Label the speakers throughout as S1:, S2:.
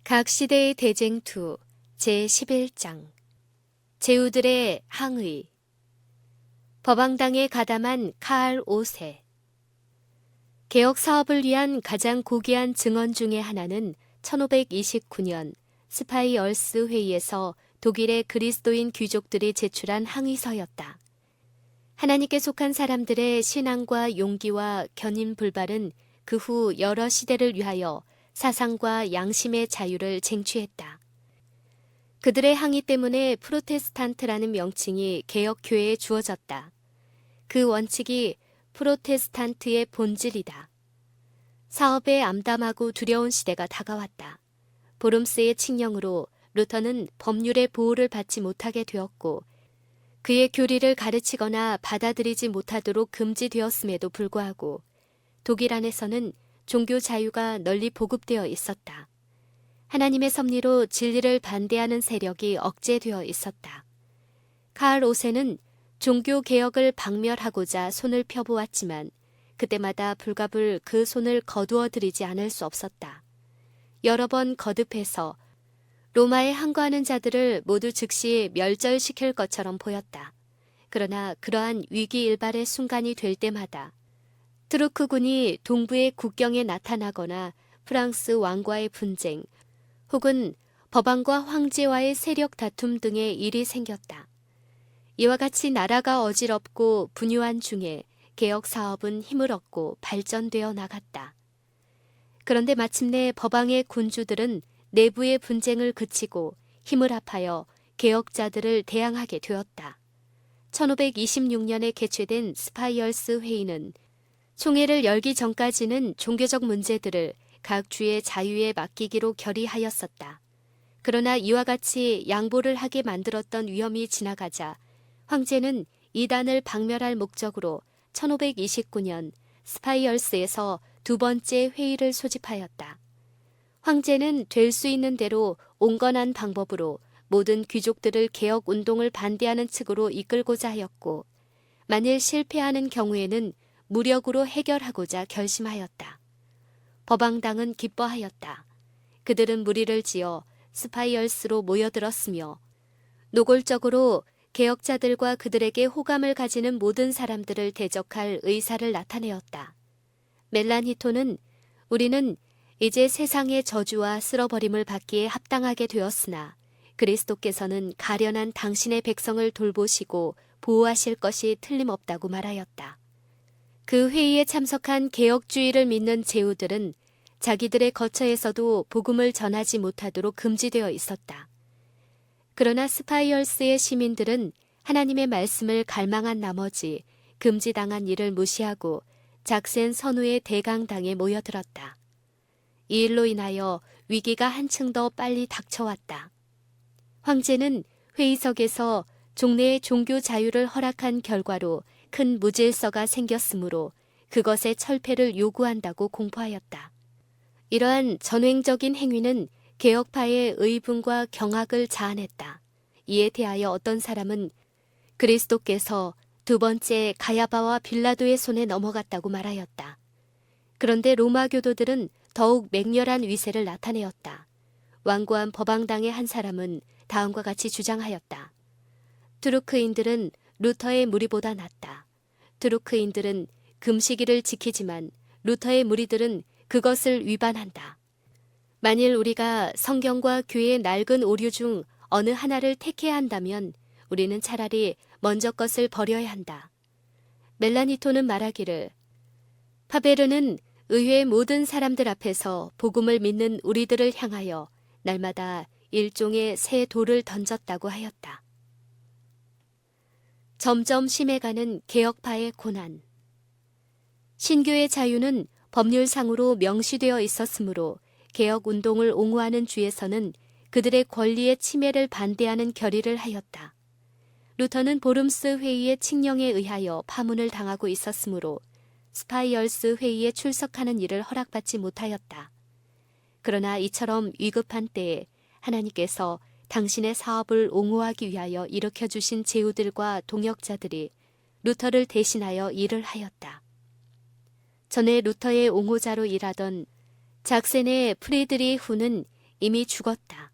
S1: 각 시대의 대쟁투 제11장 제후들의 항의 법왕당에 가담한 카알 5세 개혁 사업을 위한 가장 고귀한 증언 중의 하나는 1529년 스파이얼스 회의에서 독일의 그리스도인 귀족들이 제출한 항의서였다. 하나님께 속한 사람들의 신앙과 용기와 견인 불발은 그 후 여러 시대를 위하여 사상과 양심의 자유를 쟁취했다. 그들의 항의 때문에 프로테스탄트라는 명칭이 개혁교회에 주어졌다. 그 원칙이 프로테스탄트의 본질이다. 사업에 암담하고 두려운 시대가 다가왔다. 보름스의 칙령으로 루터는 법률의 보호를 받지 못하게 되었고 그의 교리를 가르치거나 받아들이지 못하도록 금지되었음에도 불구하고 독일 안에서는 종교 자유가 널리 보급되어 있었다. 하나님의 섭리로 진리를 반대하는 세력이 억제되어 있었다. 카알 5세는 종교 개혁을 박멸하고자 손을 펴보았지만 그때마다 불갑을 그 손을 거두어 들이지 않을 수 없었다. 여러 번 거듭해서 로마에 항거하는 자들을 모두 즉시 멸절시킬 것처럼 보였다. 그러나 그러한 위기일발의 순간이 될 때마다 트루크군이 동부의 국경에 나타나거나 프랑스 왕과의 분쟁 혹은 법왕과 황제와의 세력 다툼 등의 일이 생겼다. 이와 같이 나라가 어지럽고 분유한 중에 개혁 사업은 힘을 얻고 발전되어 나갔다. 그런데 마침내 법왕의 군주들은 내부의 분쟁을 그치고 힘을 합하여 개혁자들을 대항하게 되었다. 1526년에 개최된 스파이얼스 회의는 총회를 열기 전까지는 종교적 문제들을 각 주의 자유에 맡기기로 결의하였었다. 그러나 이와 같이 양보를 하게 만들었던 위험이 지나가자 황제는 이단을 박멸할 목적으로 1529년 스파이얼스에서 두 번째 회의를 소집하였다. 황제는 될 수 있는 대로 온건한 방법으로 모든 귀족들을 개혁 운동을 반대하는 측으로 이끌고자 하였고 만일 실패하는 경우에는 무력으로 해결하고자 결심하였다. 법왕당은 기뻐하였다. 그들은 무리를 지어 스파이얼스로 모여들었으며 노골적으로 개혁자들과 그들에게 호감을 가지는 모든 사람들을 대적할 의사를 나타내었다. 멜라니토는 우리는 이제 세상의 저주와 쓸어버림을 받기에 합당하게 되었으나 그리스도께서는 가련한 당신의 백성을 돌보시고 보호하실 것이 틀림없다고 말하였다. 그 회의에 참석한 개혁주의를 믿는 제후들은 자기들의 거처에서도 복음을 전하지 못하도록 금지되어 있었다. 그러나 스파이얼스의 시민들은 하나님의 말씀을 갈망한 나머지 금지당한 일을 무시하고 작센 선우의 대강당에 모여들었다. 이 일로 인하여 위기가 한층 더 빨리 닥쳐왔다. 황제는 회의석에서 종래의 종교 자유를 허락한 결과로 큰 무질서가 생겼으므로 그것의 철폐를 요구한다고 공포하였다. 이러한 전횡적인 행위는 개혁파의 의분과 경악을 자아냈다. 이에 대하여 어떤 사람은 그리스도께서 두 번째 가야바와 빌라도의 손에 넘어갔다고 말하였다. 그런데 로마 교도들은 더욱 맹렬한 위세를 나타내었다. 완고한 법왕당의 한 사람은 다음과 같이 주장하였다. 투르크인들은 루터의 무리보다 낫다. 투르크인들은 금시기를 지키지만 루터의 무리들은 그것을 위반한다. 만일 우리가 성경과 교회의 낡은 오류 중 어느 하나를 택해야 한다면 우리는 차라리 먼저 것을 버려야 한다. 멜라니토는 말하기를 파베르는 의회의 모든 사람들 앞에서 복음을 믿는 우리들을 향하여 날마다 일종의 새 돌을 던졌다고 하였다. 점점 심해가는 개혁파의 고난. 신교의 자유는 법률상으로 명시되어 있었으므로 개혁운동을 옹호하는 주에서는 그들의 권리의 침해를 반대하는 결의를 하였다. 루터는 보름스 회의의 칙령에 의하여 파문을 당하고 있었으므로 스파이얼스 회의에 출석하는 일을 허락받지 못하였다. 그러나 이처럼 위급한 때에 하나님께서 당신의 사업을 옹호하기 위하여 일으켜주신 제후들과 동역자들이 루터를 대신하여 일을 하였다. 전에 루터의 옹호자로 일하던 작센의 프리드리후는 이미 죽었다.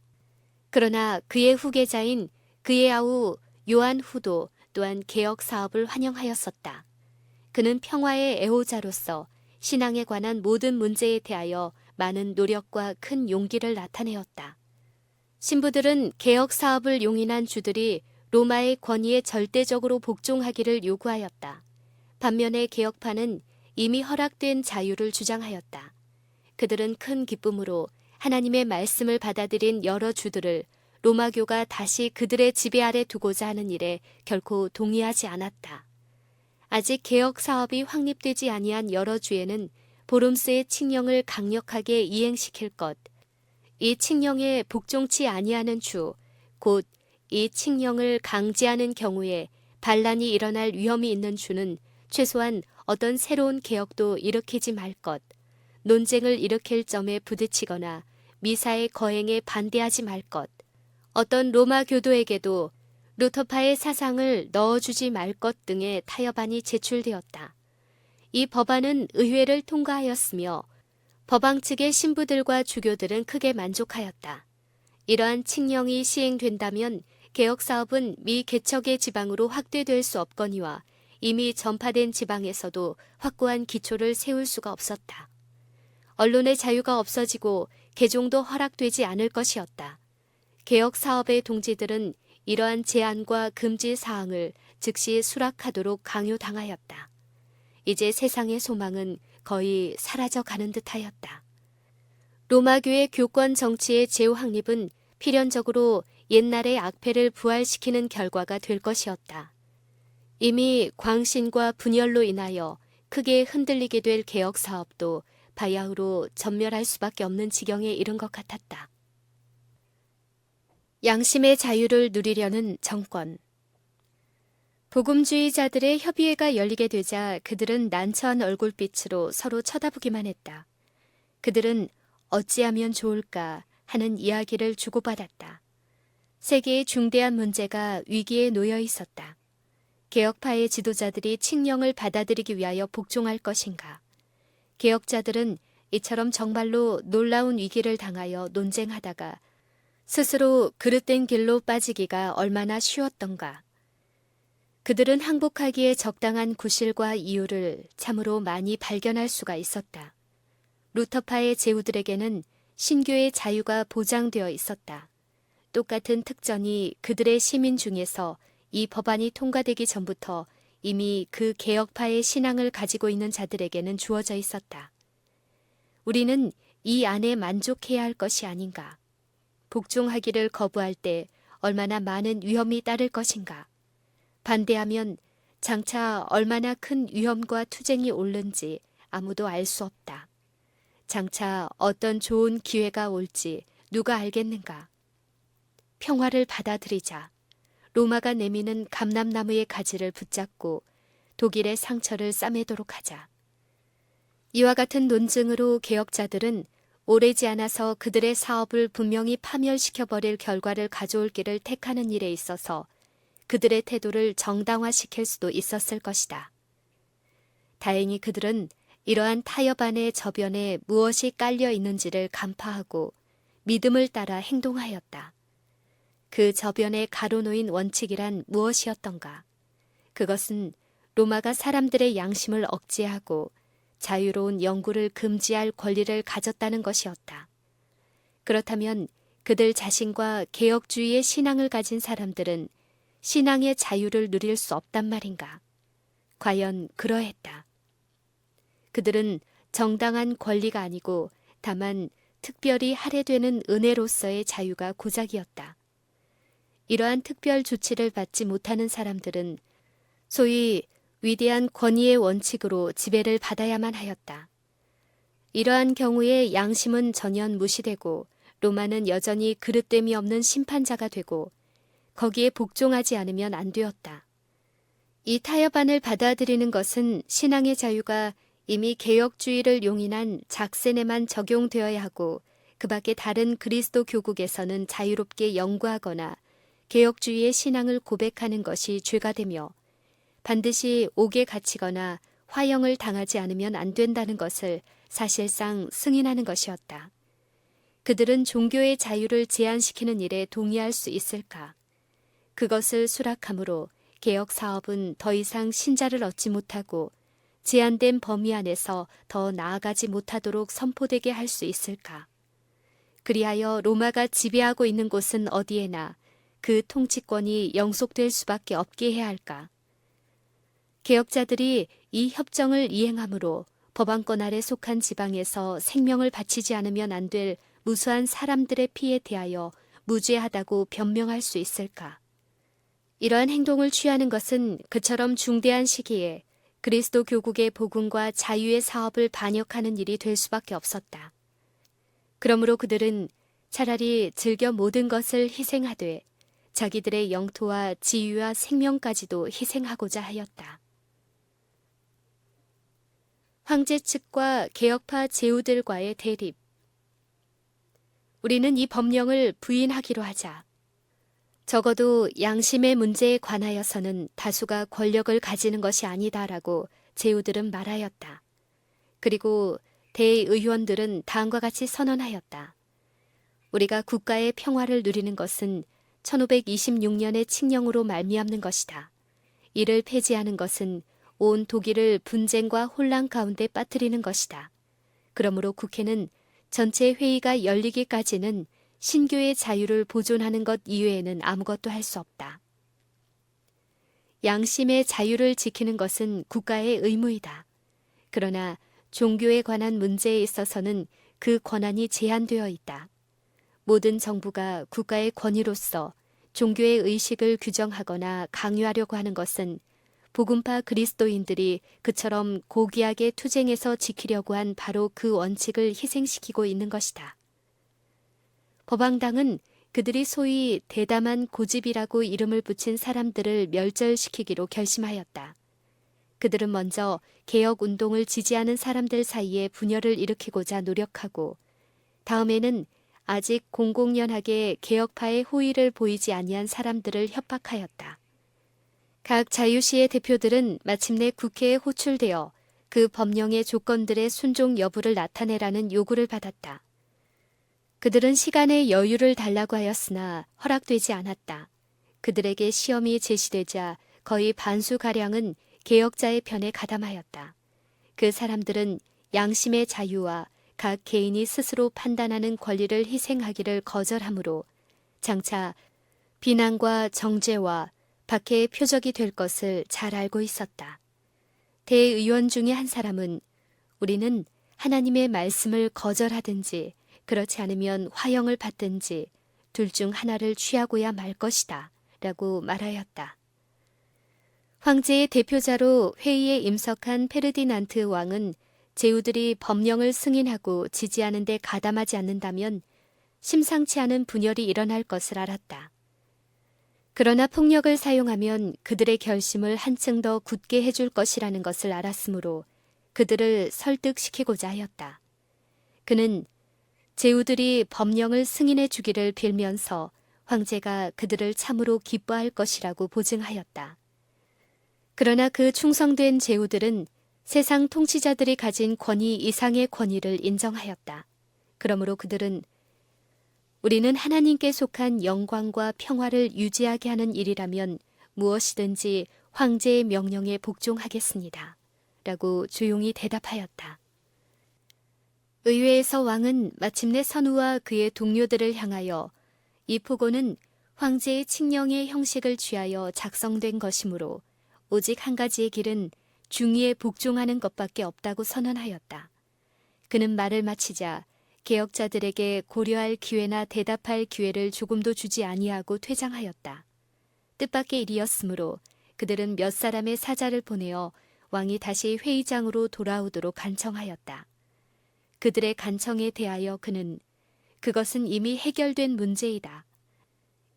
S1: 그러나 그의 후계자인 그의 아우 요한 후도 또한 개혁 사업을 환영하였었다. 그는 평화의 애호자로서 신앙에 관한 모든 문제에 대하여 많은 노력과 큰 용기를 나타내었다. 신부들은 개혁 사업을 용인한 주들이 로마의 권위에 절대적으로 복종하기를 요구하였다. 반면에 개혁파는 이미 허락된 자유를 주장하였다. 그들은 큰 기쁨으로 하나님의 말씀을 받아들인 여러 주들을 로마교가 다시 그들의 지배 아래 두고자 하는 일에 결코 동의하지 않았다. 아직 개혁 사업이 확립되지 아니한 여러 주에는 보름스의 칙령을 강력하게 이행시킬 것, 이 칙령에 복종치 아니하는 주, 곧 이 칙령을 강제하는 경우에 반란이 일어날 위험이 있는 주는 최소한 어떤 새로운 개혁도 일으키지 말 것, 논쟁을 일으킬 점에 부딪히거나 미사의 거행에 반대하지 말 것, 어떤 로마 교도에게도 루터파의 사상을 넣어주지 말 것 등의 타협안이 제출되었다. 이 법안은 의회를 통과하였으며 법왕 측의 신부들과 주교들은 크게 만족하였다. 이러한 칙령이 시행된다면 개혁 사업은 미 개척의 지방으로 확대될 수 없거니와 이미 전파된 지방에서도 확고한 기초를 세울 수가 없었다. 언론의 자유가 없어지고 개종도 허락되지 않을 것이었다. 개혁 사업의 동지들은 이러한 제한과 금지 사항을 즉시 수락하도록 강요당하였다. 이제 세상의 소망은 거의 사라져가는 듯하였다. 로마교의 교권 정치의 제후 확립은 필연적으로 옛날의 악패를 부활시키는 결과가 될 것이었다. 이미 광신과 분열로 인하여 크게 흔들리게 될 개혁 사업도 바야흐로 전멸할 수밖에 없는 지경에 이른 것 같았다. 양심의 자유를 누리려는 정권. 복음주의자들의 협의회가 열리게 되자 그들은 난처한 얼굴빛으로 서로 쳐다보기만 했다. 그들은 어찌하면 좋을까 하는 이야기를 주고받았다. 세계의 중대한 문제가 위기에 놓여 있었다. 개혁파의 지도자들이 칙령을 받아들이기 위하여 복종할 것인가? 개혁자들은 이처럼 정말로 놀라운 위기를 당하여 논쟁하다가 스스로 그릇된 길로 빠지기가 얼마나 쉬웠던가? 그들은 항복하기에 적당한 구실과 이유를 참으로 많이 발견할 수가 있었다. 루터파의 제후들에게는 신교의 자유가 보장되어 있었다. 똑같은 특전이 그들의 시민 중에서 이 법안이 통과되기 전부터 이미 그 개혁파의 신앙을 가지고 있는 자들에게는 주어져 있었다. 우리는 이 안에 만족해야 할 것이 아닌가? 복종하기를 거부할 때 얼마나 많은 위험이 따를 것인가? 반대하면 장차 얼마나 큰 위험과 투쟁이 오는지 아무도 알 수 없다. 장차 어떤 좋은 기회가 올지 누가 알겠는가? 평화를 받아들이자. 로마가 내미는 감람나무의 가지를 붙잡고 독일의 상처를 싸매도록 하자. 이와 같은 논증으로 개혁자들은 오래지 않아서 그들의 사업을 분명히 파멸시켜버릴 결과를 가져올 길을 택하는 일에 있어서 그들의 태도를 정당화시킬 수도 있었을 것이다. 다행히 그들은 이러한 타협안의 저변에 무엇이 깔려 있는지를 간파하고 믿음을 따라 행동하였다. 그 저변에 가로놓인 원칙이란 무엇이었던가? 그것은 로마가 사람들의 양심을 억제하고 자유로운 연구를 금지할 권리를 가졌다는 것이었다. 그렇다면 그들 자신과 개혁주의의 신앙을 가진 사람들은 신앙의 자유를 누릴 수 없단 말인가? 과연 그러했다. 그들은 정당한 권리가 아니고 다만 특별히 할애되는 은혜로서의 자유가 고작이었다. 이러한 특별 조치를 받지 못하는 사람들은 소위 위대한 권위의 원칙으로 지배를 받아야만 하였다. 이러한 경우에 양심은 전혀 무시되고 로마는 여전히 그릇됨이 없는 심판자가 되고 거기에 복종하지 않으면 안 되었다. 이 타협안을 받아들이는 것은 신앙의 자유가 이미 개혁주의를 용인한 작센에만 적용되어야 하고 그 밖에 다른 그리스도 교국에서는 자유롭게 연구하거나 개혁주의의 신앙을 고백하는 것이 죄가 되며 반드시 옥에 갇히거나 화형을 당하지 않으면 안 된다는 것을 사실상 승인하는 것이었다. 그들은 종교의 자유를 제한시키는 일에 동의할 수 있을까? 그것을 수락함으로 개혁 사업은 더 이상 신자를 얻지 못하고 제한된 범위 안에서 더 나아가지 못하도록 선포되게 할 수 있을까? 그리하여 로마가 지배하고 있는 곳은 어디에나 그 통치권이 영속될 수밖에 없게 해야 할까? 개혁자들이 이 협정을 이행함으로 법안권 아래 속한 지방에서 생명을 바치지 않으면 안 될 무수한 사람들의 피에 대하여 무죄하다고 변명할 수 있을까? 이러한 행동을 취하는 것은 그처럼 중대한 시기에 그리스도 교국의 복음과 자유의 사업을 반역하는 일이 될 수밖에 없었다. 그러므로 그들은 차라리 즐겨 모든 것을 희생하되 자기들의 영토와 지위와 생명까지도 희생하고자 하였다. 황제 측과 개혁파 제후들과의 대립. 우리는 이 법령을 부인하기로 하자. 적어도 양심의 문제에 관하여서는 다수가 권력을 가지는 것이 아니다라고 제후들은 말하였다. 그리고 대의원들은 다음과 같이 선언하였다. 우리가 국가의 평화를 누리는 것은 1526년의 칙령으로 말미암는 것이다. 이를 폐지하는 것은 온 독일을 분쟁과 혼란 가운데 빠뜨리는 것이다. 그러므로 국회는 전체 회의가 열리기까지는 신교의 자유를 보존하는 것 이외에는 아무것도 할 수 없다. 양심의 자유를 지키는 것은 국가의 의무이다. 그러나 종교에 관한 문제에 있어서는 그 권한이 제한되어 있다. 모든 정부가 국가의 권위로서 종교의 의식을 규정하거나 강요하려고 하는 것은 복음파 그리스도인들이 그처럼 고귀하게 투쟁해서 지키려고 한 바로 그 원칙을 희생시키고 있는 것이다. 법왕당은 그들이 소위 대담한 고집이라고 이름을 붙인 사람들을 멸절시키기로 결심하였다. 그들은 먼저 개혁운동을 지지하는 사람들 사이에 분열을 일으키고자 노력하고 다음에는 아직 공공연하게 개혁파의 호의를 보이지 아니한 사람들을 협박하였다. 각 자유시의 대표들은 마침내 국회에 호출되어 그 법령의 조건들의 순종 여부를 나타내라는 요구를 받았다. 그들은 시간의 여유를 달라고 하였으나 허락되지 않았다. 그들에게 시험이 제시되자 거의 반수가량은 개혁자의 편에 가담하였다. 그 사람들은 양심의 자유와 각 개인이 스스로 판단하는 권리를 희생하기를 거절하므로 장차 비난과 정죄와 박해의 표적이 될 것을 잘 알고 있었다. 대의원 중에 한 사람은 우리는 하나님의 말씀을 거절하든지 그렇지 않으면 화형을 받든지 둘 중 하나를 취하고야 말 것이다 라고 말하였다. 황제의 대표자로 회의에 임석한 페르디난트 왕은 제후들이 법령을 승인하고 지지하는 데 가담하지 않는다면 심상치 않은 분열이 일어날 것을 알았다. 그러나 폭력을 사용하면 그들의 결심을 한층 더 굳게 해줄 것이라는 것을 알았으므로 그들을 설득시키고자 하였다. 그는 제후들이 법령을 승인해 주기를 빌면서 황제가 그들을 참으로 기뻐할 것이라고 보증하였다. 그러나 그 충성된 제후들은 세상 통치자들이 가진 권위 이상의 권위를 인정하였다. 그러므로 그들은 우리는 하나님께 속한 영광과 평화를 유지하게 하는 일이라면 무엇이든지 황제의 명령에 복종하겠습니다. 라고 조용히 대답하였다. 의회에서 왕은 마침내 선우와 그의 동료들을 향하여 이 포고는 황제의 칙령의 형식을 취하여 작성된 것이므로 오직 한 가지의 길은 중의에 복종하는 것밖에 없다고 선언하였다. 그는 말을 마치자 개혁자들에게 고려할 기회나 대답할 기회를 조금도 주지 아니하고 퇴장하였다. 뜻밖의 일이었으므로 그들은 몇 사람의 사자를 보내어 왕이 다시 회의장으로 돌아오도록 간청하였다. 그들의 간청에 대하여 그는 그것은 이미 해결된 문제이다.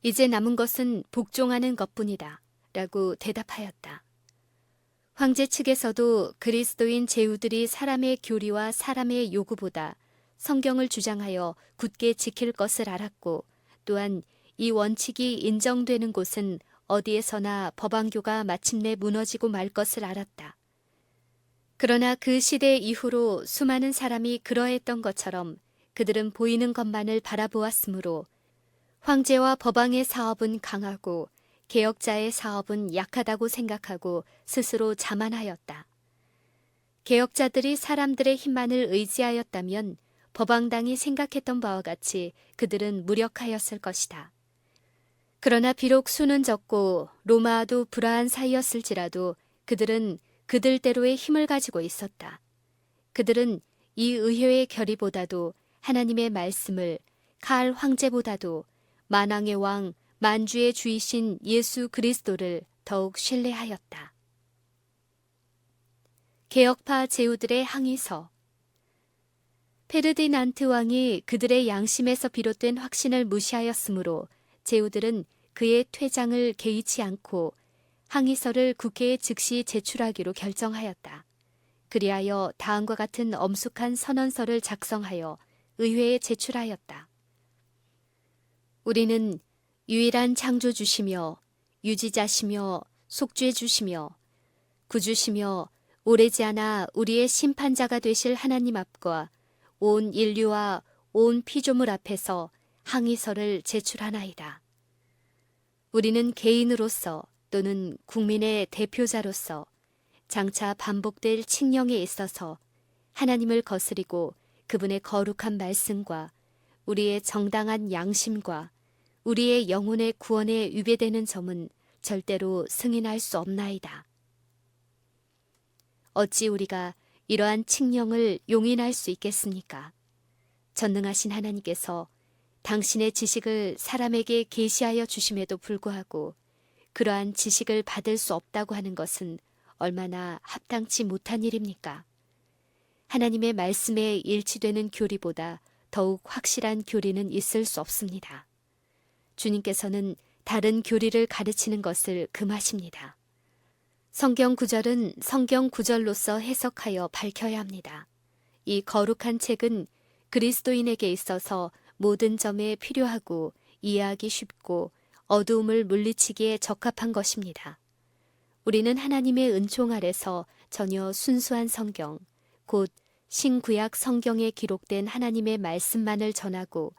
S1: 이제 남은 것은 복종하는 것뿐이다. 라고 대답하였다. 황제 측에서도 그리스도인 제후들이 사람의 교리와 사람의 요구보다 성경을 주장하여 굳게 지킬 것을 알았고 또한 이 원칙이 인정되는 곳은 어디에서나 법왕교가 마침내 무너지고 말 것을 알았다. 그러나 그 시대 이후로 수많은 사람이 그러했던 것처럼 그들은 보이는 것만을 바라보았으므로 황제와 법왕의 사업은 강하고 개혁자의 사업은 약하다고 생각하고 스스로 자만하였다. 개혁자들이 사람들의 힘만을 의지하였다면 법왕당이 생각했던 바와 같이 그들은 무력하였을 것이다. 그러나 비록 수는 적고 로마와도 불화한 사이였을지라도 그들은 그들대로의 힘을 가지고 있었다. 그들은 이 의회의 결의보다도 하나님의 말씀을, 칼 황제보다도 만왕의 왕, 만주의 주이신 예수 그리스도를 더욱 신뢰하였다. 개혁파 제후들의 항의서. 페르디난트 왕이 그들의 양심에서 비롯된 확신을 무시하였으므로 제후들은 그의 퇴장을 개의치 않고 항의서를 국회에 즉시 제출하기로 결정하였다. 그리하여 다음과 같은 엄숙한 선언서를 작성하여 의회에 제출하였다. 우리는 유일한 창조주시며 유지자시며 속죄주시며 구주시며 오래지 않아 우리의 심판자가 되실 하나님 앞과 온 인류와 온 피조물 앞에서 항의서를 제출하나이다. 우리는 개인으로서 또는 국민의 대표자로서 장차 반복될 칙령에 있어서 하나님을 거스리고 그분의 거룩한 말씀과 우리의 정당한 양심과 우리의 영혼의 구원에 위배되는 점은 절대로 승인할 수 없나이다. 어찌 우리가 이러한 칙령을 용인할 수 있겠습니까? 전능하신 하나님께서 당신의 지식을 사람에게 계시하여 주심에도 불구하고 그러한 지식을 받을 수 없다고 하는 것은 얼마나 합당치 못한 일입니까? 하나님의 말씀에 일치되는 교리보다 더욱 확실한 교리는 있을 수 없습니다. 주님께서는 다른 교리를 가르치는 것을 금하십니다. 성경 구절은 성경 구절로서 해석하여 밝혀야 합니다. 이 거룩한 책은 그리스도인에게 있어서 모든 점에 필요하고 이해하기 쉽고 어두움을 물리치기에 적합한 것입니다. 우리는 하나님의 은총 아래서 전혀 순수한 성경, 곧 신구약 성경에 기록된 하나님의 말씀만을 전하고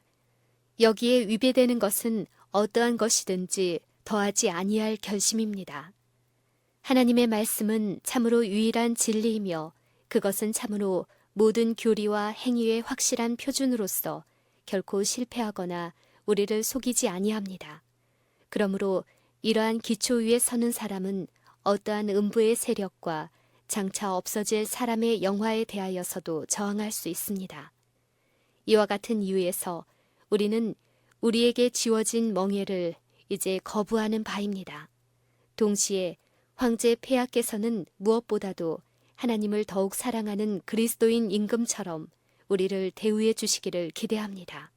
S1: 여기에 위배되는 것은 어떠한 것이든지 더하지 아니할 결심입니다. 하나님의 말씀은 참으로 유일한 진리이며 그것은 참으로 모든 교리와 행위의 확실한 표준으로서 결코 실패하거나 우리를 속이지 아니합니다. 그러므로 이러한 기초 위에 서는 사람은 어떠한 음부의 세력과 장차 없어질 사람의 영화에 대하여서도 저항할 수 있습니다. 이와 같은 이유에서 우리는 우리에게 지워진 멍에를 이제 거부하는 바입니다. 동시에 황제 폐하께서는 무엇보다도 하나님을 더욱 사랑하는 그리스도인 임금처럼 우리를 대우해 주시기를 기대합니다.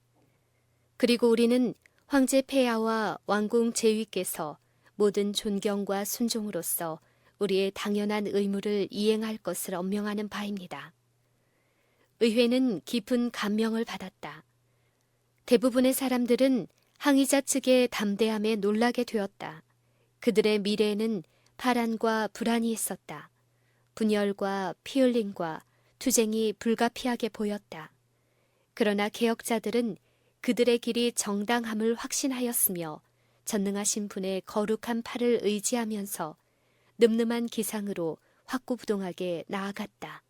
S1: 그리고 우리는 황제 폐하와 왕궁 제위께서 모든 존경과 순종으로서 우리의 당연한 의무를 이행할 것을 엄명하는 바입니다. 의회는 깊은 감명을 받았다. 대부분의 사람들은 항의자 측의 담대함에 놀라게 되었다. 그들의 미래에는 파란과 불안이 있었다. 분열과 피 흘림과 투쟁이 불가피하게 보였다. 그러나 개혁자들은 그들의 길이 정당함을 확신하였으며 전능하신 분의 거룩한 팔을 의지하면서 늠름한 기상으로 확고부동하게 나아갔다.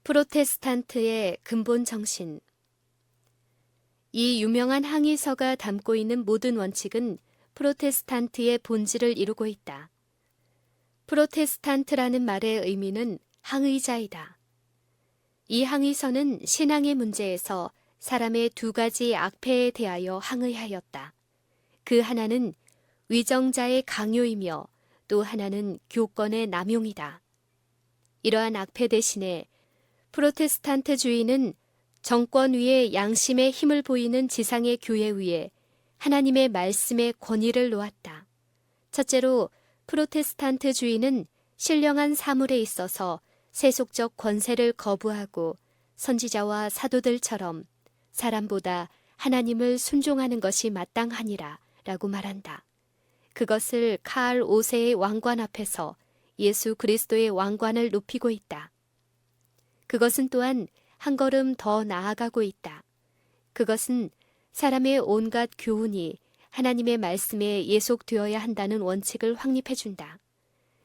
S1: 프로테스탄트의 근본 정신. 이 유명한 항의서가 담고 있는 모든 원칙은 프로테스탄트의 본질을 이루고 있다. 프로테스탄트라는 말의 의미는 항의자이다. 이 항의서는 신앙의 문제에서 사람의 두 가지 악패에 대하여 항의하였다. 그 하나는 위정자의 강요이며 또 하나는 교권의 남용이다. 이러한 악패 대신에 프로테스탄트주의는 정권 위에 양심의 힘을 보이는 지상의 교회 위에 하나님의 말씀의 권위를 놓았다. 첫째로 프로테스탄트주의는 신령한 사물에 있어서 세속적 권세를 거부하고 선지자와 사도들처럼 사람보다 하나님을 순종하는 것이 마땅하니라 라고 말한다. 그것을 카알 5세의 왕관 앞에서 예수 그리스도의 왕관을 높이고 있다. 그것은 또한 한 걸음 더 나아가고 있다. 그것은 사람의 온갖 교훈이 하나님의 말씀에 예속되어야 한다는 원칙을 확립해준다.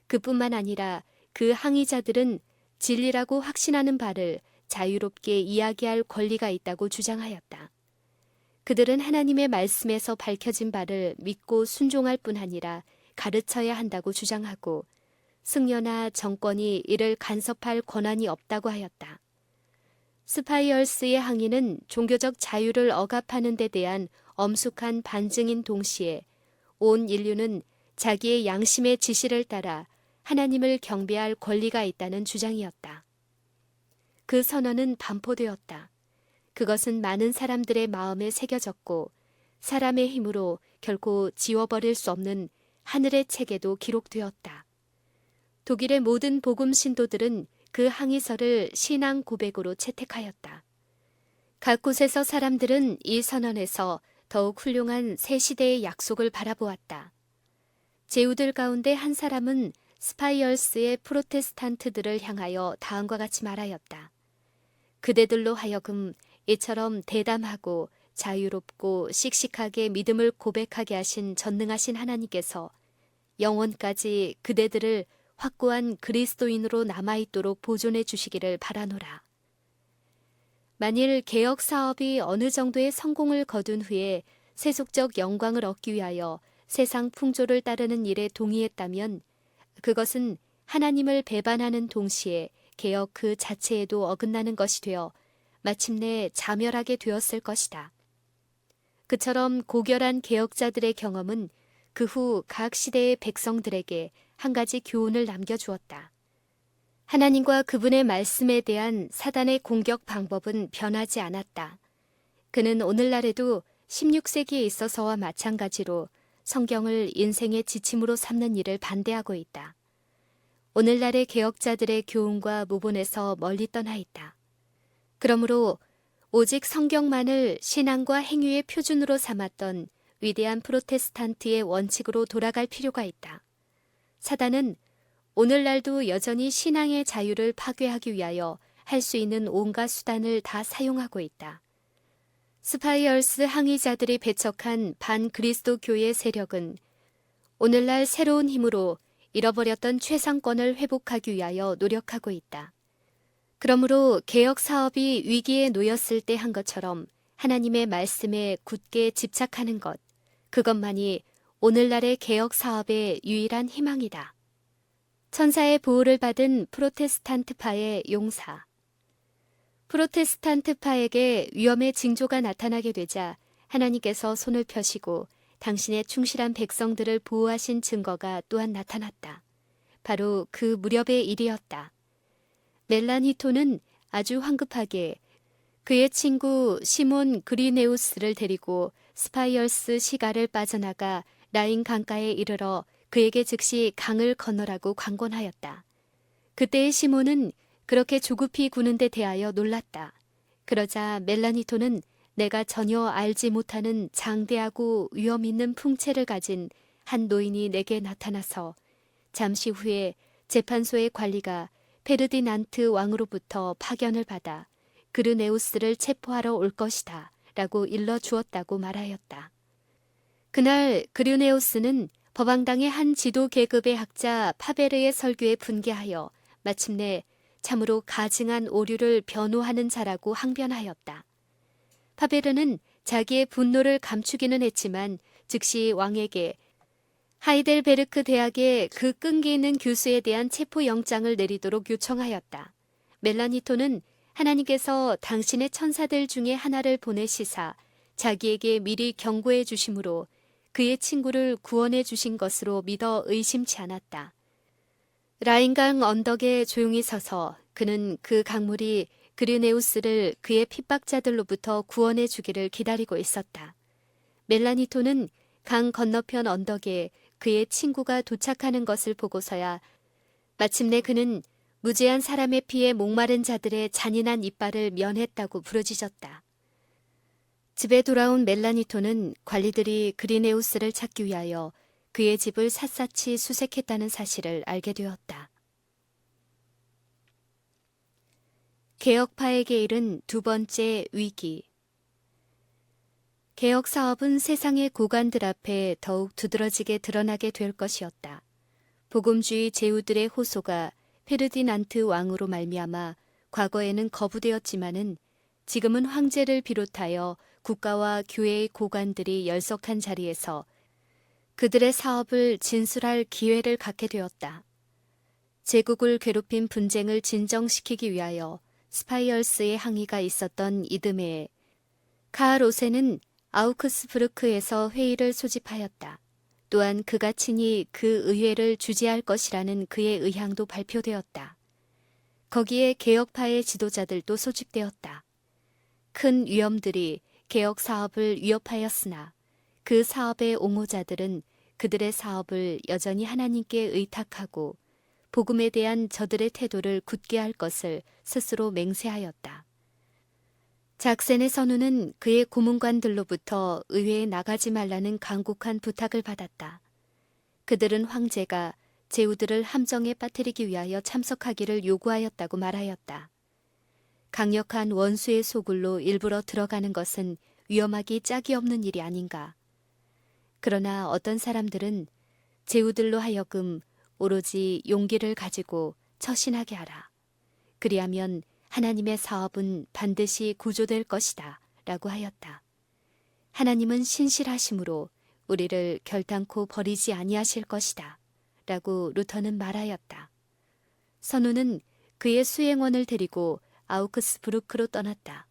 S1: 그뿐만 아니라 그 항의자들은 진리라고 확신하는 바를 자유롭게 이야기할 권리가 있다고 주장하였다. 그들은 하나님의 말씀에서 밝혀진 바를 믿고 순종할 뿐 아니라 가르쳐야 한다고 주장하고 승려나 정권이 이를 간섭할 권한이 없다고 하였다. 스파이얼스의 항의는 종교적 자유를 억압하는 데 대한 엄숙한 반증인 동시에 온 인류는 자기의 양심의 지시를 따라 하나님을 경배할 권리가 있다는 주장이었다. 그 선언은 반포되었다. 그것은 많은 사람들의 마음에 새겨졌고 사람의 힘으로 결코 지워버릴 수 없는 하늘의 책에도 기록되었다. 독일의 모든 복음 신도들은 그 항의서를 신앙 고백으로 채택하였다. 각 곳에서 사람들은 이 선언에서 더욱 훌륭한 새 시대의 약속을 바라보았다. 제후들 가운데 한 사람은 스파이얼스의 프로테스탄트들을 향하여 다음과 같이 말하였다. 그대들로 하여금 이처럼 대담하고 자유롭고 씩씩하게 믿음을 고백하게 하신 전능하신 하나님께서 영원까지 그대들을 확고한 그리스도인으로 남아있도록 보존해 주시기를 바라노라. 만일 개혁 사업이 어느 정도의 성공을 거둔 후에 세속적 영광을 얻기 위하여 세상 풍조를 따르는 일에 동의했다면 그것은 하나님을 배반하는 동시에 개혁 그 자체에도 어긋나는 것이 되어 마침내 자멸하게 되었을 것이다. 그처럼 고결한 개혁자들의 경험은 그 후 각 시대의 백성들에게 한 가지 교훈을 남겨주었다. 하나님과 그분의 말씀에 대한 사단의 공격 방법은 변하지 않았다. 그는 오늘날에도 16세기에 있어서와 마찬가지로 성경을 인생의 지침으로 삼는 일을 반대하고 있다. 오늘날의 개혁자들의 교훈과 모본에서 멀리 떠나 있다. 그러므로 오직 성경만을 신앙과 행위의 표준으로 삼았던 위대한 프로테스탄트의 원칙으로 돌아갈 필요가 있다. 사단은 오늘날도 여전히 신앙의 자유를 파괴하기 위하여 할 수 있는 온갖 수단을 다 사용하고 있다. 스파이얼스 항의자들이 배척한 반그리스도 교의 세력은 오늘날 새로운 힘으로 잃어버렸던 최상권을 회복하기 위하여 노력하고 있다. 그러므로 개혁 사업이 위기에 놓였을 때 한 것처럼 하나님의 말씀에 굳게 집착하는 것, 그것만이 오늘날의 개혁 사업의 유일한 희망이다. 천사의 보호를 받은 프로테스탄트파의 용사. 프로테스탄트파에게 위험의 징조가 나타나게 되자 하나님께서 손을 펴시고 당신의 충실한 백성들을 보호하신 증거가 또한 나타났다. 바로 그 무렵의 일이었다. 멜라니토는 아주 황급하게 그의 친구 시몬 그리네우스를 데리고 스파이얼스 시가를 빠져나가 라인 강가에 이르러 그에게 즉시 강을 건너라고 관권하였다. 그때의 시몬은 그렇게 조급히 구는 데 대하여 놀랐다. 그러자 멜라니토는 내가 전혀 알지 못하는 장대하고 위험 있는 풍채를 가진 한 노인이 내게 나타나서 잠시 후에 재판소의 관리가 페르디난트 왕으로부터 파견을 받아 그르네우스를 체포하러 올 것이다 라고 일러주었다고 말하였다. 그날 그르네우스는 법왕당의 한 지도 계급의 학자 파베르의 설교에 분개하여 마침내 참으로 가증한 오류를 변호하는 자라고 항변하였다. 파베르는 자기의 분노를 감추기는 했지만 즉시 왕에게 하이델베르크 대학의 그 끈기 있는 교수에 대한 체포영장을 내리도록 요청하였다. 멜라니토는 하나님께서 당신의 천사들 중에 하나를 보내시사 자기에게 미리 경고해 주심으로 그의 친구를 구원해 주신 것으로 믿어 의심치 않았다. 라인강 언덕에 조용히 서서 그는 그 강물이 그르네우스를 그의 핍박자들로부터 구원해 주기를 기다리고 있었다. 멜라니토는 강 건너편 언덕에 그의 친구가 도착하는 것을 보고서야 마침내 그는 무죄한 사람의 피에 목마른 자들의 잔인한 이빨을 면했다고 부르짖었다. 집에 돌아온 멜라니토는 관리들이 그리네우스를 찾기 위하여 그의 집을 샅샅이 수색했다는 사실을 알게 되었다. 개혁파에게 이른 두 번째 위기. 개혁 사업은 세상의 고관들 앞에 더욱 두드러지게 드러나게 될 것이었다. 복음주의 제후들의 호소가 페르디난트 왕으로 말미암아 과거에는 거부되었지만은 지금은 황제를 비롯하여 국가와 교회의 고관들이 열석한 자리에서 그들의 사업을 진술할 기회를 갖게 되었다. 제국을 괴롭힌 분쟁을 진정시키기 위하여 스파이얼스의 항의가 있었던 이듬해에 카을 오세는 아우크스부르크에서 회의를 소집하였다. 또한 그가 친히 그 의회를 주재할 것이라는 그의 의향도 발표되었다. 거기에 개혁파의 지도자들도 소집되었다. 큰 위험들이 개혁 사업을 위협하였으나 그 사업의 옹호자들은 그들의 사업을 여전히 하나님께 의탁하고 복음에 대한 저들의 태도를 굳게 할 것을 스스로 맹세하였다. 작센의 선우는 그의 고문관들로부터 의회에 나가지 말라는 간곡한 부탁을 받았다. 그들은 황제가 제후들을 함정에 빠뜨리기 위하여 참석하기를 요구하였다고 말하였다. 강력한 원수의 소굴로 일부러 들어가는 것은 위험하기 짝이 없는 일이 아닌가. 그러나 어떤 사람들은 제후들로 하여금 오로지 용기를 가지고 처신하게 하라. 그리하면 하나님의 사업은 반드시 구조될 것이다 라고 하였다. 하나님은 신실하심으로 우리를 결단코 버리지 아니하실 것이다 라고 루터는 말하였다. 선우는 그의 수행원을 데리고 아우크스부르크로 떠났다.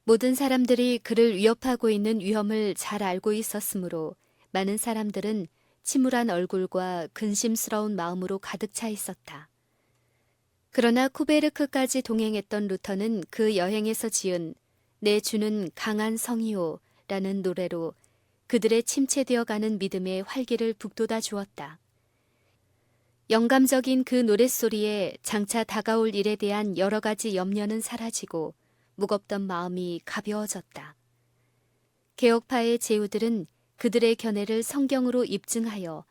S1: 모든 사람들이 그를 위협하고 있는 위험을 잘 알고 있었으므로 많은 사람들은 침울한 얼굴과 근심스러운 마음으로 가득 차 있었다. 그러나 쿠베르크까지 동행했던 루터는 그 여행에서 지은 내 주는 강한 성이요 라는 노래로 그들의 침체되어가는 믿음의 활기를 북돋아 주었다. 영감적인 그 노랫소리에 장차 다가올 일에 대한 여러 가지 염려는 사라지고 무겁던 마음이 가벼워졌다. 개혁파의 제후들은 그들의 견해를 성경으로 입증하여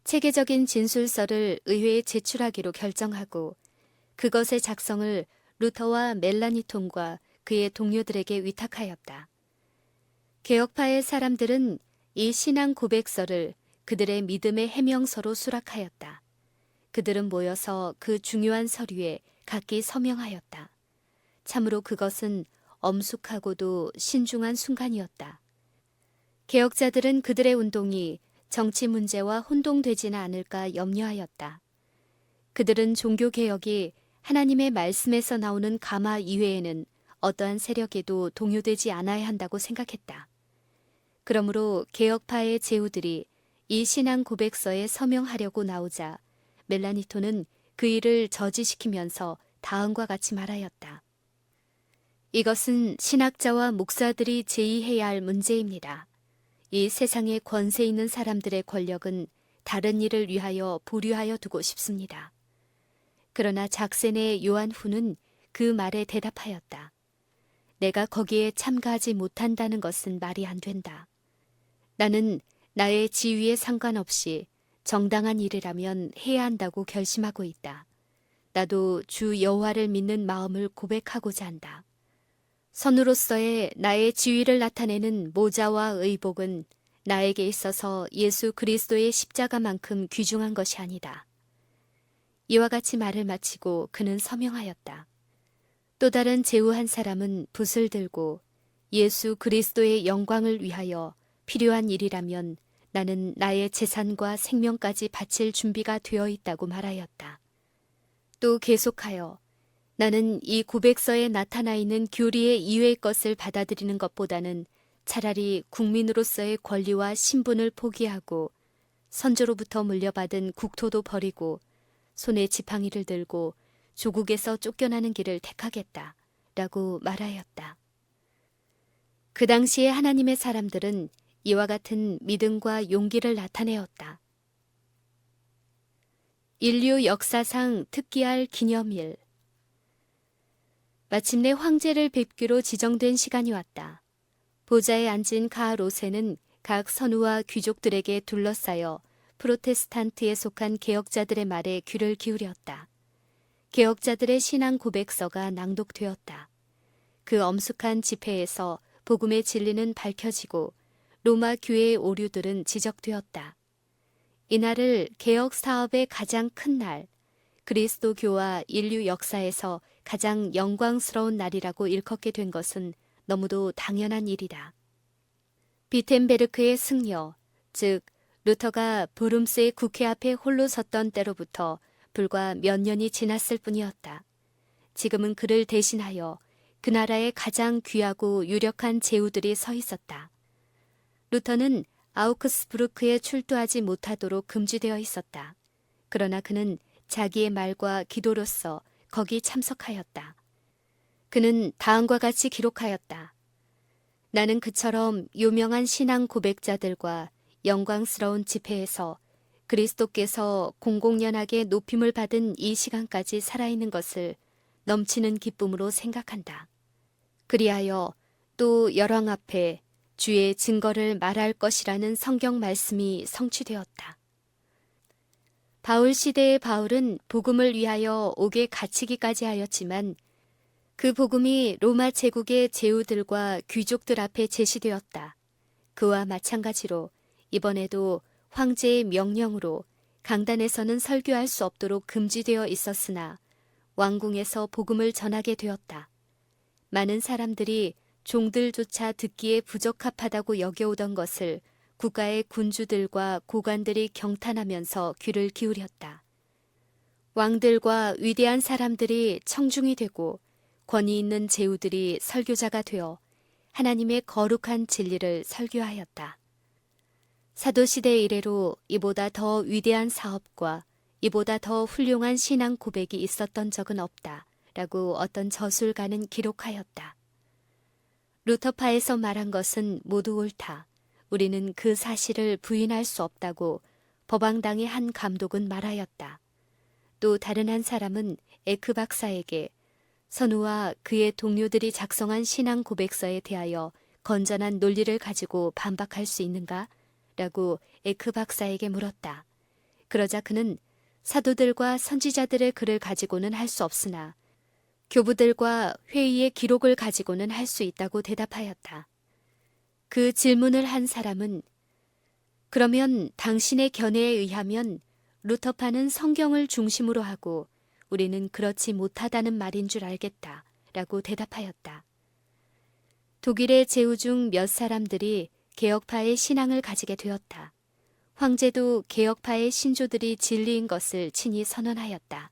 S1: 체계적인 진술서를 의회에 제출하기로 결정하고 그것의 작성을 루터와 멜라니톤과 그의 동료들에게 위탁하였다. 개혁파의 사람들은 이 신앙 고백서를 그들의 믿음의 해명서로 수락하였다. 그들은 모여서 그 중요한 서류에 각기 서명하였다. 참으로 그것은 엄숙하고도 신중한 순간이었다. 개혁자들은 그들의 운동이 정치 문제와 혼동되지는 않을까 염려하였다. 그들은 종교개혁이 하나님의 말씀에서 나오는 가마 이외에는 어떠한 세력에도 동요되지 않아야 한다고 생각했다. 그러므로 개혁파의 제후들이 이 신앙 고백서에 서명하려고 나오자 멜라니토는 그 일을 저지시키면서 다음과 같이 말하였다. 이것은 신학자와 목사들이 제의해야 할 문제입니다. 이 세상에 권세 있는 사람들의 권력은 다른 일을 위하여 보류하여 두고 싶습니다. 그러나 작센의 요한후는 그 말에 대답하였다. 내가 거기에 참가하지 못한다는 것은 말이 안 된다. 나는 나의 지위에 상관없이 정당한 일이라면 해야 한다고 결심하고 있다. 나도 주 여호와를 믿는 마음을 고백하고자 한다. 선우로서의 나의 지위를 나타내는 모자와 의복은 나에게 있어서 예수 그리스도의 십자가만큼 귀중한 것이 아니다. 이와 같이 말을 마치고 그는 서명하였다. 또 다른 제후 한 사람은 붓을 들고 예수 그리스도의 영광을 위하여 필요한 일이라면 나는 나의 재산과 생명까지 바칠 준비가 되어 있다고 말하였다. 또 계속하여 나는 이 고백서에 나타나 있는 교리의 이외의 것을 받아들이는 것보다는 차라리 국민으로서의 권리와 신분을 포기하고 선조로부터 물려받은 국토도 버리고 손에 지팡이를 들고 조국에서 쫓겨나는 길을 택하겠다 라고 말하였다. 그 당시에 하나님의 사람들은 이와 같은 믿음과 용기를 나타내었다. 인류 역사상 특기할 기념일. 마침내 황제를 뵙기로 지정된 시간이 왔다. 보좌에 앉은 카을 오세는 각 선우와 귀족들에게 둘러싸여 프로테스탄트에 속한 개혁자들의 말에 귀를 기울였다. 개혁자들의 신앙 고백서가 낭독되었다. 그 엄숙한 집회에서 복음의 진리는 밝혀지고 로마 교회의 오류들은 지적되었다. 이날을 개혁 사업의 가장 큰 날, 그리스도교와 인류 역사에서 가장 영광스러운 날이라고 일컫게 된 것은 너무도 당연한 일이다. 비텐베르크의 승려, 즉 루터가 브룸스의 국회 앞에 홀로 섰던 때로부터 불과 몇 년이 지났을 뿐이었다. 지금은 그를 대신하여 그 나라의 가장 귀하고 유력한 제후들이 서 있었다. 루터는 아우크스부르크에 출두하지 못하도록 금지되어 있었다. 그러나 그는 자기의 말과 기도로서 거기 참석하였다. 그는 다음과 같이 기록하였다. 나는 그처럼 유명한 신앙 고백자들과 영광스러운 집회에서 그리스도께서 공공연하게 높임을 받은 이 시간까지 살아있는 것을 넘치는 기쁨으로 생각한다. 그리하여 또 열왕 앞에 주의 증거를 말할 것이라는 성경 말씀이 성취되었다. 바울 시대의 바울은 복음을 위하여 옥에 갇히기까지 하였지만 그 복음이 로마 제국의 제후들과 귀족들 앞에 제시되었다. 그와 마찬가지로 이번에도 황제의 명령으로 강단에서는 설교할 수 없도록 금지되어 있었으나 왕궁에서 복음을 전하게 되었다. 많은 사람들이 종들조차 듣기에 부적합하다고 여겨오던 것을 국가의 군주들과 고관들이 경탄하면서 귀를 기울였다. 왕들과 위대한 사람들이 청중이 되고 권위 있는 제후들이 설교자가 되어 하나님의 거룩한 진리를 설교하였다. 사도시대 이래로 이보다 더 위대한 사업과 이보다 더 훌륭한 신앙 고백이 있었던 적은 없다 라고 어떤 저술가는 기록하였다. 루터파에서 말한 것은 모두 옳다. 우리는 그 사실을 부인할 수 없다고 법왕당의 한 감독은 말하였다. 또 다른 한 사람은 에크 박사에게 선우와 그의 동료들이 작성한 신앙 고백서에 대하여 건전한 논리를 가지고 반박할 수 있는가? 라고 에크 박사에게 물었다. 그러자 그는 사도들과 선지자들의 글을 가지고는 할 수 없으나 교부들과 회의의 기록을 가지고는 할 수 있다고 대답하였다. 그 질문을 한 사람은 그러면 당신의 견해에 의하면 루터파는 성경을 중심으로 하고 우리는 그렇지 못하다는 말인 줄 알겠다 라고 대답하였다. 독일의 제후 중 몇 사람들이 개혁파의 신앙을 가지게 되었다. 황제도 개혁파의 신조들이 진리인 것을 친히 선언하였다.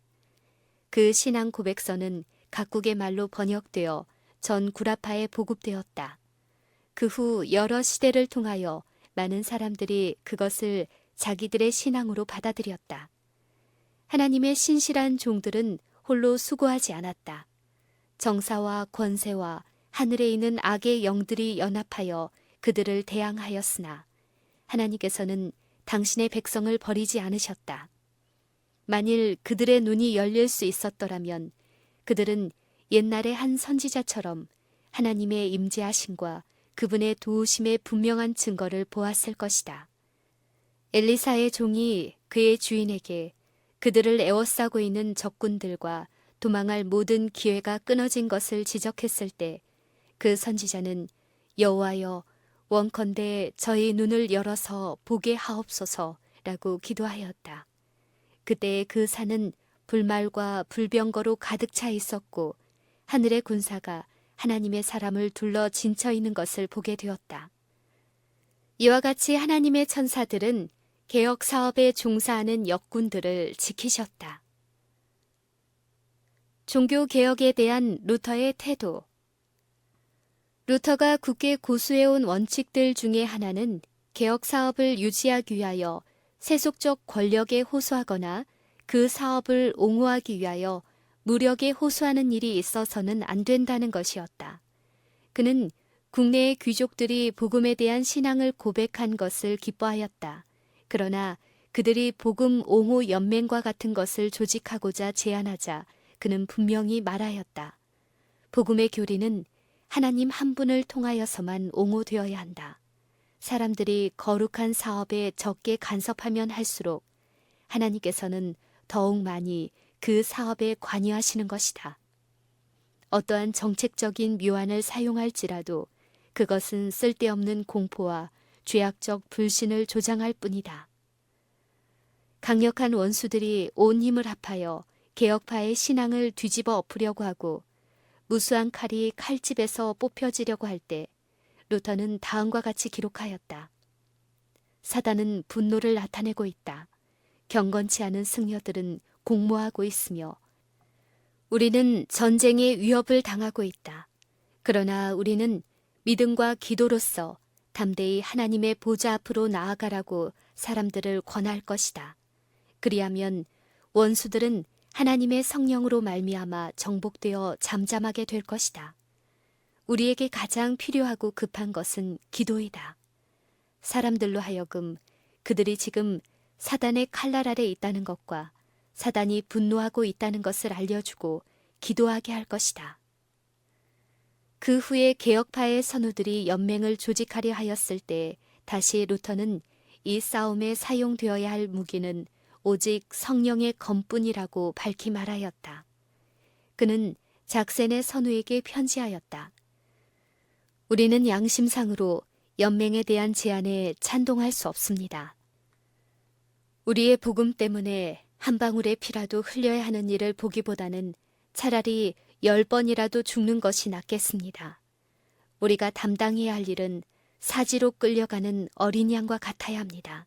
S1: 그 신앙 고백서는 각국의 말로 번역되어 전 구라파에 보급되었다. 그 후 여러 시대를 통하여 많은 사람들이 그것을 자기들의 신앙으로 받아들였다. 하나님의 신실한 종들은 홀로 수고하지 않았다. 정사와 권세와 하늘에 있는 악의 영들이 연합하여 그들을 대항하였으나 하나님께서는 당신의 백성을 버리지 않으셨다. 만일 그들의 눈이 열릴 수 있었더라면 그들은 옛날의 한 선지자처럼 하나님의 임재하심과 그분의 도우심의 분명한 증거를 보았을 것이다. 엘리사의 종이 그의 주인에게 그들을 에워싸고 있는 적군들과 도망할 모든 기회가 끊어진 것을 지적했을 때 그 선지자는 여호와여 원컨대 저희 눈을 열어서 보게 하옵소서라고 기도하였다. 그때 그 산은 불말과 불병거로 가득 차 있었고 하늘의 군사가 하나님의 사람을 둘러 진쳐 있는 것을 보게 되었다. 이와 같이 하나님의 천사들은 개혁 사업에 종사하는 역군들을 지키셨다. 종교 개혁에 대한 루터의 태도. 루터가 굳게 고수해온 원칙들 중에 하나는 개혁 사업을 유지하기 위하여 세속적 권력에 호소하거나 그 사업을 옹호하기 위하여 무력에 호소하는 일이 있어서는 안 된다는 것이었다. 그는 국내의 귀족들이 복음에 대한 신앙을 고백한 것을 기뻐하였다. 그러나 그들이 복음 옹호 연맹과 같은 것을 조직하고자 제안하자 그는 분명히 말하였다. 복음의 교리는 하나님 한 분을 통하여서만 옹호되어야 한다. 사람들이 거룩한 사업에 적게 간섭하면 할수록 하나님께서는 더욱 많이 그 사업에 관여하시는 것이다. 어떠한 정책적인 묘안을 사용할지라도 그것은 쓸데없는 공포와 죄악적 불신을 조장할 뿐이다. 강력한 원수들이 온 힘을 합하여 개혁파의 신앙을 뒤집어 엎으려고 하고 무수한 칼이 칼집에서 뽑혀지려고 할 때 루터는 다음과 같이 기록하였다. 사단은 분노를 나타내고 있다. 경건치 않은 승려들은 공모하고 있으며 우리는 전쟁의 위협을 당하고 있다. 그러나 우리는 믿음과 기도로서 담대히 하나님의 보좌 앞으로 나아가라고 사람들을 권할 것이다. 그리하면 원수들은 하나님의 성령으로 말미암아 정복되어 잠잠하게 될 것이다. 우리에게 가장 필요하고 급한 것은 기도이다. 사람들로 하여금 그들이 지금 사단의 칼날 아래 있다는 것과 사단이 분노하고 있다는 것을 알려주고 기도하게 할 것이다. 그 후에 개혁파의 선우들이 연맹을 조직하려 하였을 때 다시 루터는 이 싸움에 사용되어야 할 무기는 오직 성령의 검뿐이라고 밝히 말하였다. 그는 작센의 선우에게 편지하였다. 우리는 양심상으로 연맹에 대한 제안에 찬동할 수 없습니다. 우리의 복음 때문에 한 방울의 피라도 흘려야 하는 일을 보기보다는 차라리 10번이라도 죽는 것이 낫겠습니다. 우리가 담당해야 할 일은 사지로 끌려가는 어린 양과 같아야 합니다.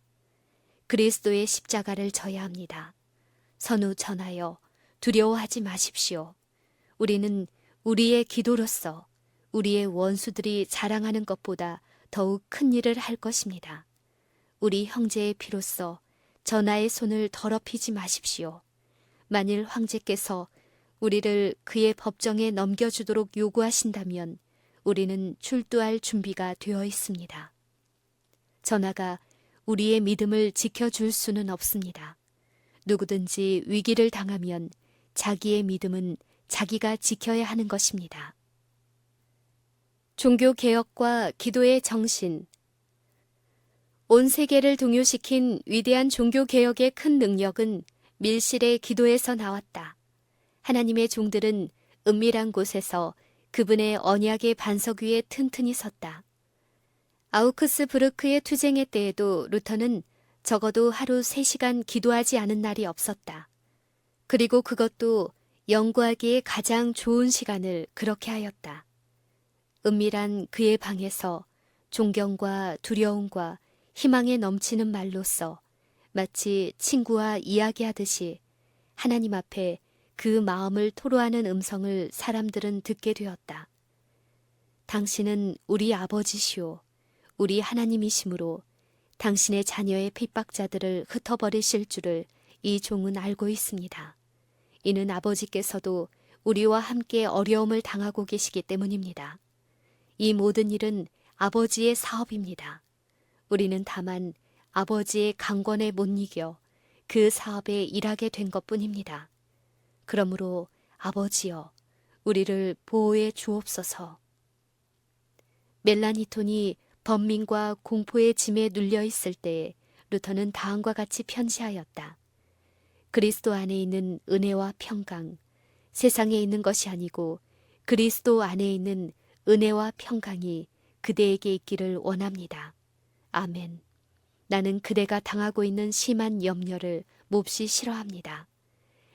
S1: 그리스도의 십자가를 져야 합니다. 선우 전하여 두려워하지 마십시오. 우리는 우리의 기도로서 우리의 원수들이 자랑하는 것보다 더욱 큰 일을 할 것입니다. 우리 형제의 피로써 전하의 손을 더럽히지 마십시오. 만일 황제께서 우리를 그의 법정에 넘겨주도록 요구하신다면 우리는 출두할 준비가 되어 있습니다. 전하가 우리의 믿음을 지켜줄 수는 없습니다. 누구든지 위기를 당하면 자기의 믿음은 자기가 지켜야 하는 것입니다. 종교개혁과 기도의 정신. 온 세계를 동요시킨 위대한 종교개혁의 큰 능력은 밀실의 기도에서 나왔다. 하나님의 종들은 은밀한 곳에서 그분의 언약의 반석 위에 튼튼히 섰다. 아우크스부르크의 투쟁의 때에도 루터는 적어도 하루 3시간 기도하지 않은 날이 없었다. 그리고 그것도 연구하기에 가장 좋은 시간을 그렇게 하였다. 은밀한 그의 방에서 존경과 두려움과 희망에 넘치는 말로써 마치 친구와 이야기하듯이 하나님 앞에 그 마음을 토로하는 음성을 사람들은 듣게 되었다. 당신은 우리 아버지시오. 우리 하나님이시므로 당신의 자녀의 핍박자들을 흩어버리실 줄을 이 종은 알고 있습니다. 이는 아버지께서도 우리와 함께 어려움을 당하고 계시기 때문입니다. 이 모든 일은 아버지의 사업입니다. 우리는 다만 아버지의 강권에 못 이겨 그 사업에 일하게 된 것뿐입니다. 그러므로 아버지여, 우리를 보호해 주옵소서. 멜라니톤이 번민과 공포의 짐에 눌려 있을 때에 루터는 다음과 같이 편지하였다. 그리스도 안에 있는 은혜와 평강, 세상에 있는 것이 아니고 그리스도 안에 있는 은혜와 평강이 그대에게 있기를 원합니다. 아멘. 나는 그대가 당하고 있는 심한 염려를 몹시 싫어합니다.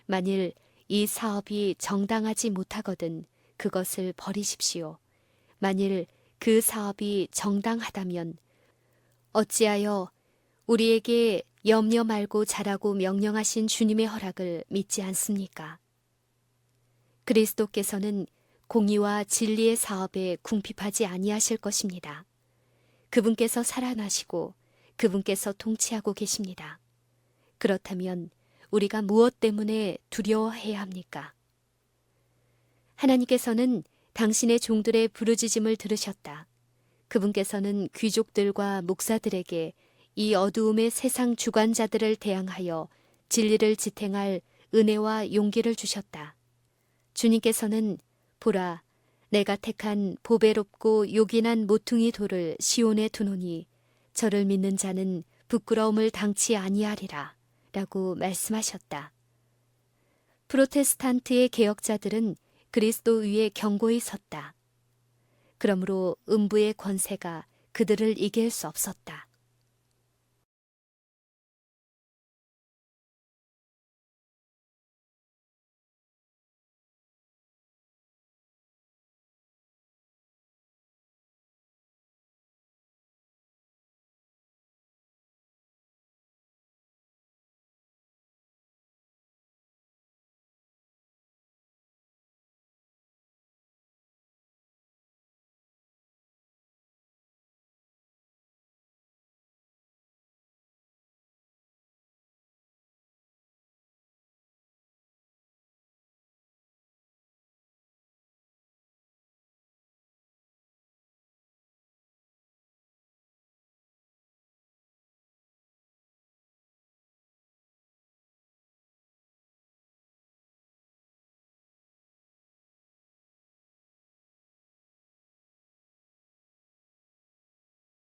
S1: 만일 이 사업이 정당하지 못하거든 그것을 버리십시오. 만일 그 사업이 정당하다면 어찌하여 우리에게 염려 말고 잘하고 명령하신 주님의 허락을 믿지 않습니까? 그리스도께서는 공의와 진리의 사업에 궁핍하지 아니하실 것입니다. 그분께서 살아나시고 그분께서 통치하고 계십니다. 그렇다면 우리가 무엇 때문에 두려워해야 합니까? 하나님께서는 당신의 종들의 부르짖음을 들으셨다. 그분께서는 귀족들과 목사들에게 이 어두움의 세상 주관자들을 대항하여 진리를 지탱할 은혜와 용기를 주셨다. 주님께서는 보라, 내가 택한 보배롭고 요긴한 모퉁이 돌을 시온에 두노니 저를 믿는 자는 부끄러움을 당치 아니하리라 라고 말씀하셨다. 프로테스탄트의 개혁자들은 그리스도 위에 견고히 섰다. 그러므로 음부의 권세가 그들을 이길 수 없었다.